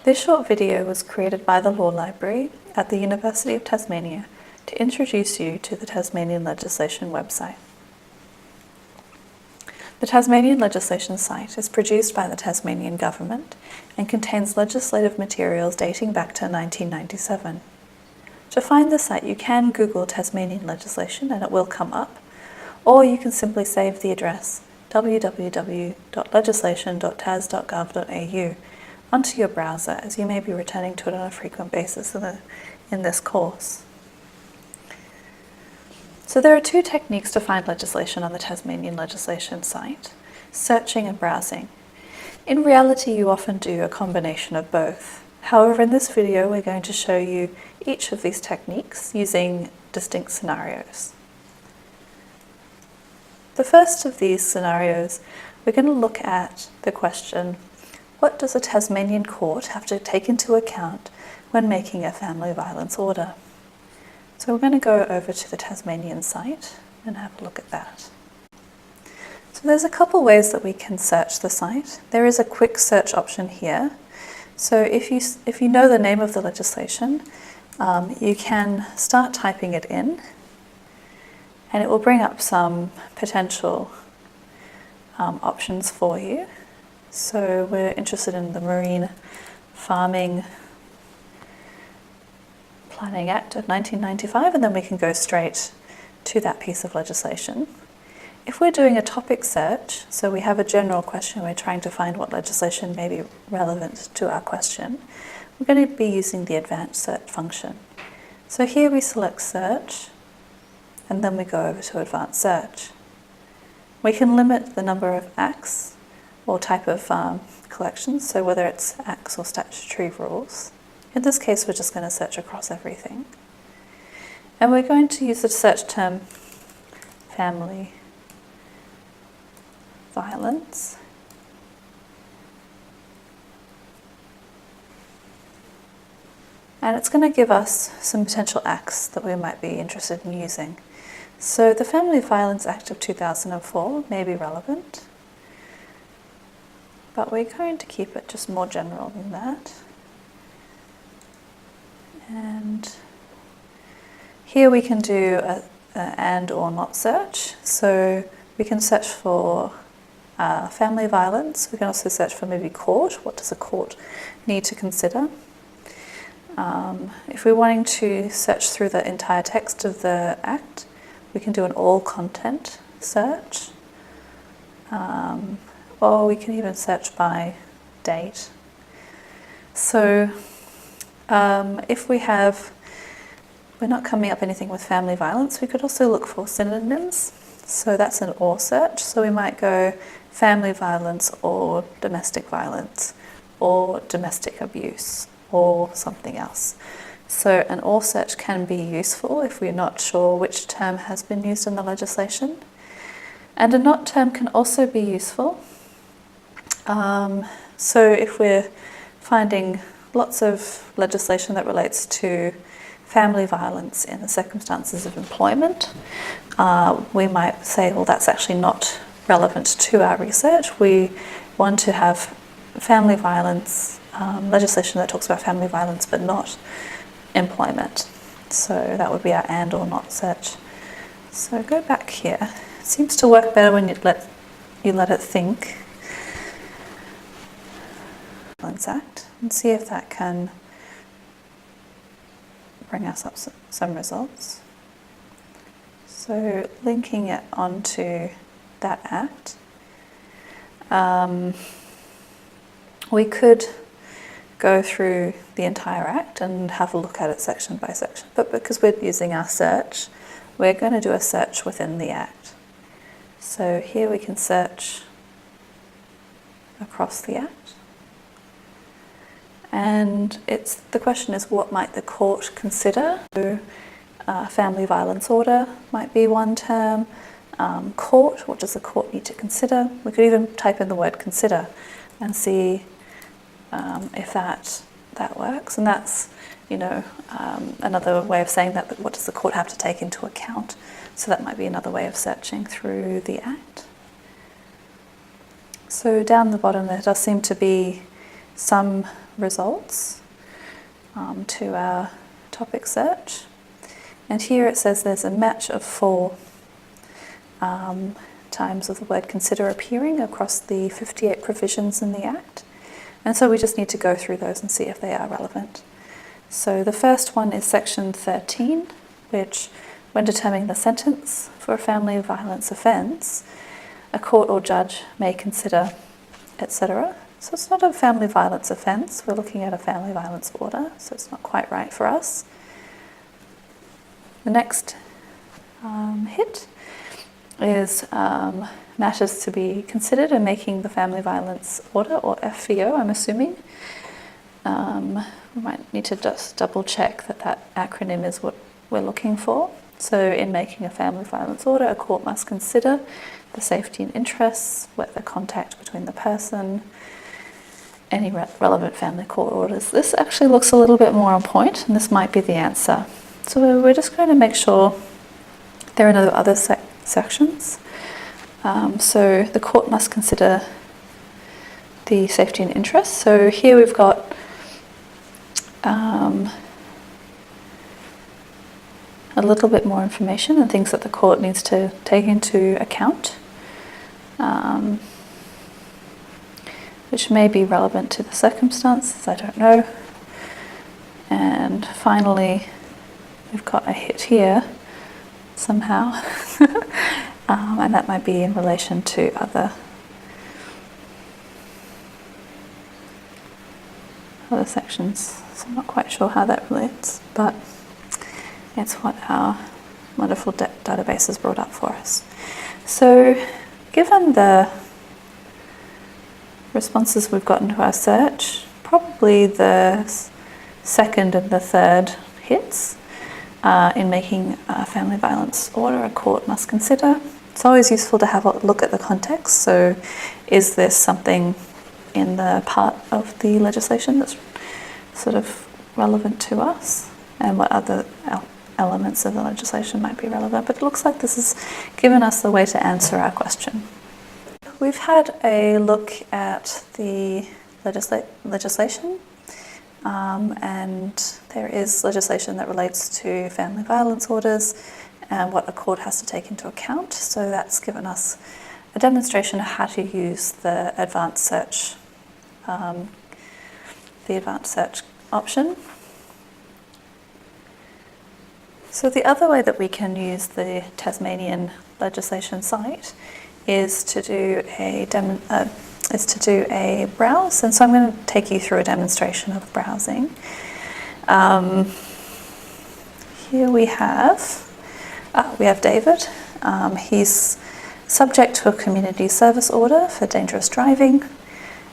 This short video was created by the Law Library at the University of Tasmania to introduce you to the Tasmanian Legislation website. The Tasmanian Legislation site is produced by the Tasmanian Government and contains legislative materials dating back to 1997. To find the site, you can Google Tasmanian Legislation and it will come up, or you can simply save the address www.legislation.tas.gov.au onto your browser, as you may be returning to it on a frequent basis in this course. So there are two techniques to find legislation on the Tasmanian Legislation site: searching and browsing. In reality, you often do a combination of both. However, in this video, we're going to show you each of these techniques using distinct scenarios. The first of these scenarios, we're going to look at the question, what does a Tasmanian court have to take into account when making a family violence order? So we're going to go over to the Tasmanian site and have a look at that. So there's a couple ways that we can search the site. There is a quick search option here. So if you know the name of the legislation, you can start typing it in, and it will bring up some potential options for you. So we're interested in the Marine Farming Planning Act of 1995, and then we can go straight to that piece of legislation. If we're doing a topic search, so we have a general question, we're trying to find what legislation may be relevant to our question, we're going to be using the advanced search function. So here we select search, and then we go over to advanced search. We can limit the number of acts or type of collections, so whether it's acts or statutory rules. In this case, we're just going to search across everything. And we're going to use the search term family violence. And it's going to give us some potential acts that we might be interested in using. So the Family Violence Act of 2004 may be relevant, but we're going to keep it just more general than that. And here we can do a and or not search. So we can search for family violence. We can also search for maybe court. What does a court need to consider? If we're wanting to search through the entire text of the Act, we can do an all content search. Or we can even search by date. So if we're not coming up anything with family violence, we could also look for synonyms. So that's an or search. So we might go family violence or domestic violence or domestic abuse or something else. So an or search can be useful if we're not sure which term has been used in the legislation. And a not term can also be useful. So if we're finding lots of legislation that relates to family violence in the circumstances of employment, we might say, well, that's actually not relevant to our research. We want to have family violence, legislation that talks about family violence but not employment. So that would be our and or not search. So go back here. It seems to work better when you let it think. Violence Act, and see if that can bring us up some results. So linking it onto that Act, we could go through the entire Act and have a look at it section by section, but because we're using our search, we're going to do a search within the Act. So here we can search across the Act. And the question is, what might the court consider? So, family violence order might be one term. Court, what does the court need to consider? We could even type in the word consider and see if that works. And that's, another way of saying that, what does the court have to take into account? So that might be another way of searching through the Act. So down the bottom there does seem to be some results to our topic search. And here it says there's a match of 4 times of the word consider appearing across the 58 provisions in the Act. And so we just need to go through those and see if they are relevant. So the first one is section 13, which, when determining the sentence for a family violence offence, a court or judge may consider, etc. So it's not a family violence offence, we're looking at a family violence order, so it's not quite right for us. The next hit is matters to be considered in making the family violence order, or FVO, I'm assuming. We might need to just double check that that acronym is what we're looking for. So in making a family violence order, a court must consider the safety and interests, whether contact between the person, any relevant family court orders. This actually looks a little bit more on point, and this might be the answer. So we're just going to make sure there are no other sections. So the court must consider the safety and interests. So here we've got a little bit more information and things that the court needs to take into account, which may be relevant to the circumstances, I don't know. And finally, we've got a hit here somehow, and that might be in relation to other sections. So I'm not quite sure how that relates, but it's what our wonderful database has brought up for us. So given the responses we've gotten to our search, probably the second and the third hits in making a family violence order, a court must consider. It's always useful to have a look at the context. So is this something in the part of the legislation that's sort of relevant to us, and what other elements of the legislation might be relevant? But it looks like this has given us the way to answer our question. We've had a look at the legislation, and there is legislation that relates to family violence orders and what a court has to take into account. So that's given us a demonstration of how to use the advanced search option. So the other way that we can use the Tasmanian legislation site is to do a browse, and so I'm going to take you through a demonstration of browsing. Here we have David. He's subject to a community service order for dangerous driving,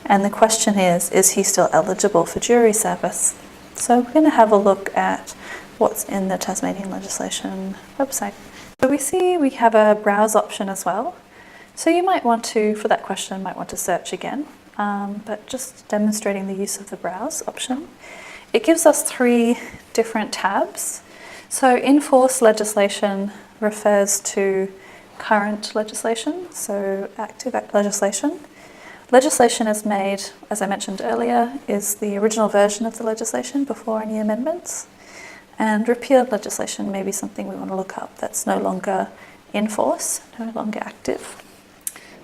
and the question is he still eligible for jury service? So we're going to have a look at what's in the Tasmanian legislation website. So we have a browse option as well. So you might want to, for that question, might want to search again, but just demonstrating the use of the browse option. It gives us 3 different tabs. So in-force legislation refers to current legislation, so active legislation. Legislation is made, as I mentioned earlier, is the original version of the legislation before any amendments. And repealed legislation may be something we want to look up that's no longer in force, no longer active.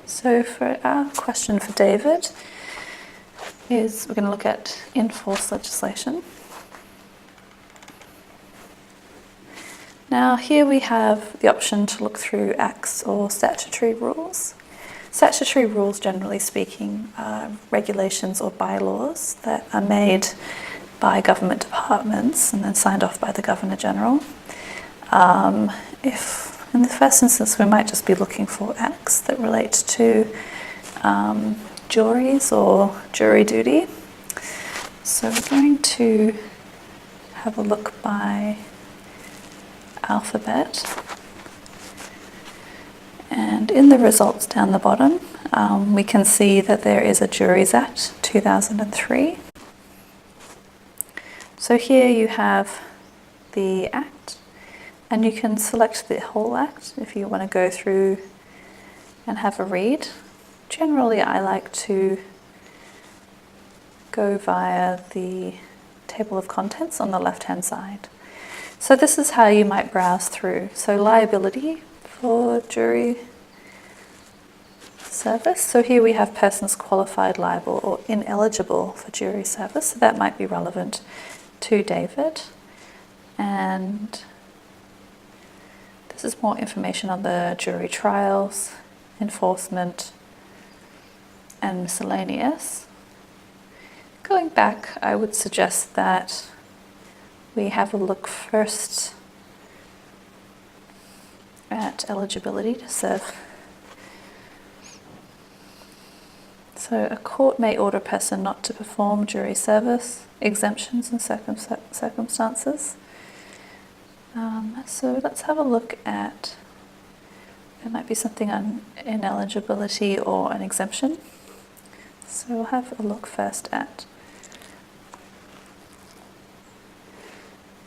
So for our question for David is we're going to look at in-force legislation. Now here we have the option to look through acts or statutory rules. Statutory rules, generally speaking, are regulations or bylaws that are made by government departments and then signed off by the Governor-General. If in the first instance we might just be looking for acts that relate to juries or jury duty. So we're going to have a look by alphabet. And in the results down the bottom, we can see that there is a Juries Act 2003. So here you have the Act, and you can select the whole Act if you want to go through and have a read. Generally, I like to go via the table of contents on the left-hand side. So this is how you might browse through. So liability for jury service. So here we have persons qualified, liable or ineligible for jury service. So that might be relevant to David. And this is more information on the jury trials, enforcement, and miscellaneous. Going back, I would suggest that we have a look first at eligibility to serve. So a court may order a person not to perform jury service, exemptions and circumstances. So let's have a look at, there might be something on ineligibility or an exemption. So we'll have a look first at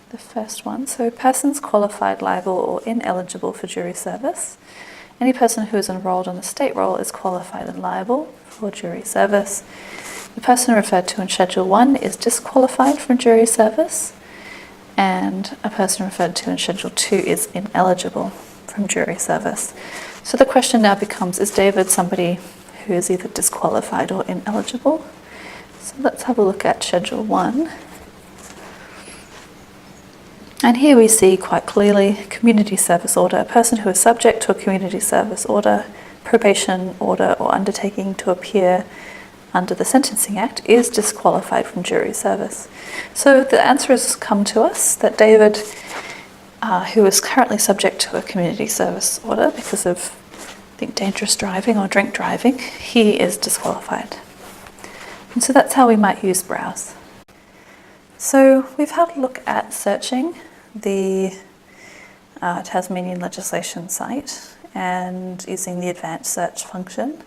the first one. So persons qualified, liable or ineligible for jury service. Any person who is enrolled on the state roll is qualified and liable for jury service. The person referred to in Schedule 1 is disqualified from jury service, and a person referred to in Schedule 2 is ineligible from jury service. So the question now becomes, is David somebody who is either disqualified or ineligible? So let's have a look at Schedule 1. And here we see quite clearly community service order, a person who is subject to a community service order, probation order or undertaking to appear under the Sentencing Act is disqualified from jury service. So the answer has come to us that David, who is currently subject to a community service order because of, I think, dangerous driving or drink driving, he is disqualified. And so that's how we might use browse. So we've had a look at searching the Tasmanian Legislation site and using the advanced search function.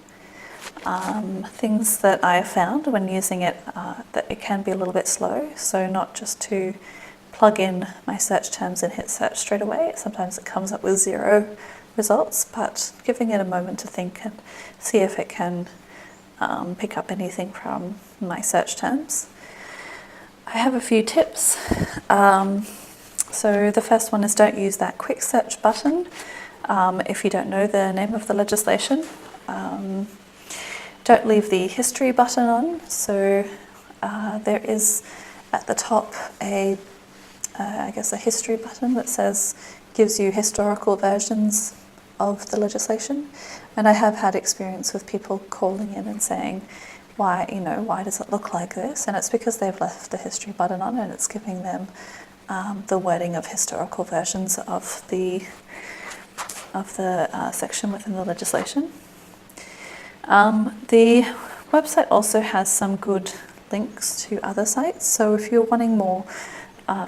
Things that I have found when using it, that it can be a little bit slow, so not just to plug in my search terms and hit search straight away. Sometimes it comes up with 0 results, but giving it a moment to think and see if it can pick up anything from my search terms. I have a few tips. So the first one is don't use that quick search button if you don't know the name of the legislation. Don't leave the history button on. So there is at the top I guess a history button that gives you historical versions of the legislation. And I have had experience with people calling in and saying, why does it look like this? And it's because they've left the history button on and it's giving them the wording of historical versions of the section within the legislation. The website also has some good links to other sites. So if you're wanting more,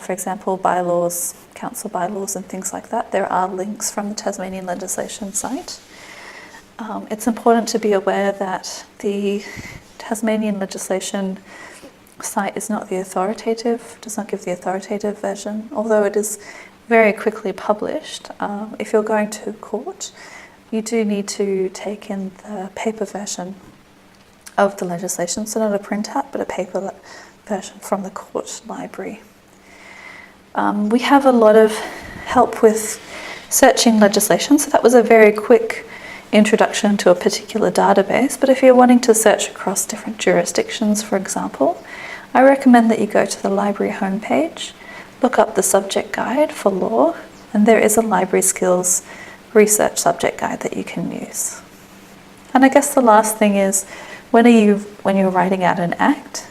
for example, bylaws, council bylaws and things like that, there are links from the Tasmanian Legislation site. It's important to be aware that the Tasmanian Legislation site is not the authoritative, does not give the authoritative version, although it is very quickly published. If you're going to court, you do need to take in the paper version of the legislation, so not a printout, but a paper version from the court library. We have a lot of help with searching legislation, so that was a very quick introduction to a particular database, but if you're wanting to search across different jurisdictions, for example, I recommend that you go to the library homepage, look up the subject guide for law, and there is a library skills research subject guide that you can use. And I guess the last thing is, when you're writing out an act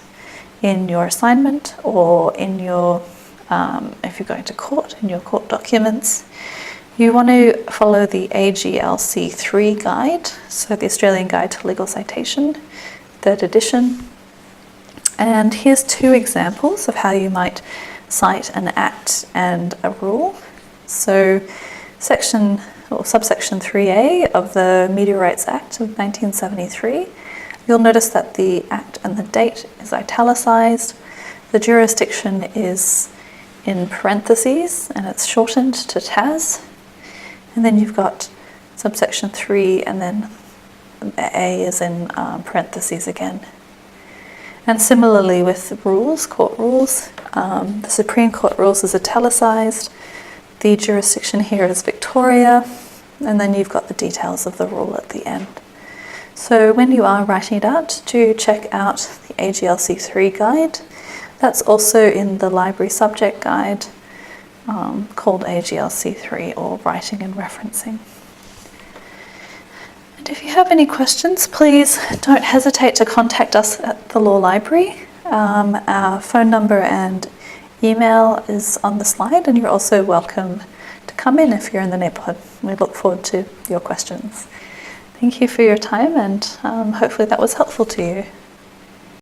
in your assignment or in your, if you're going to court, in your court documents, you want to follow the AGLC 3 guide, so the Australian Guide to Legal Citation, 3rd edition. And here's 2 examples of how you might cite an act and a rule. So subsection 3A of the Media Rights Act of 1973, you'll notice that the act and the date is italicized, the jurisdiction is in parentheses and it's shortened to TAS, and then you've got subsection 3 and then A is in parentheses again. And similarly with the rules, court rules, the Supreme Court rules is italicised, the jurisdiction here is Victoria, and then you've got the details of the rule at the end. So when you are writing it out, do check out the AGLC3 guide. That's also in the library subject guide called AGLC3, or Writing and Referencing. And if you have any questions, please don't hesitate to contact us at the Law Library. Our phone number and email is on the slide, and you're also welcome to come in if you're in the neighbourhood. We look forward to your questions. Thank you for your time, and hopefully that was helpful to you.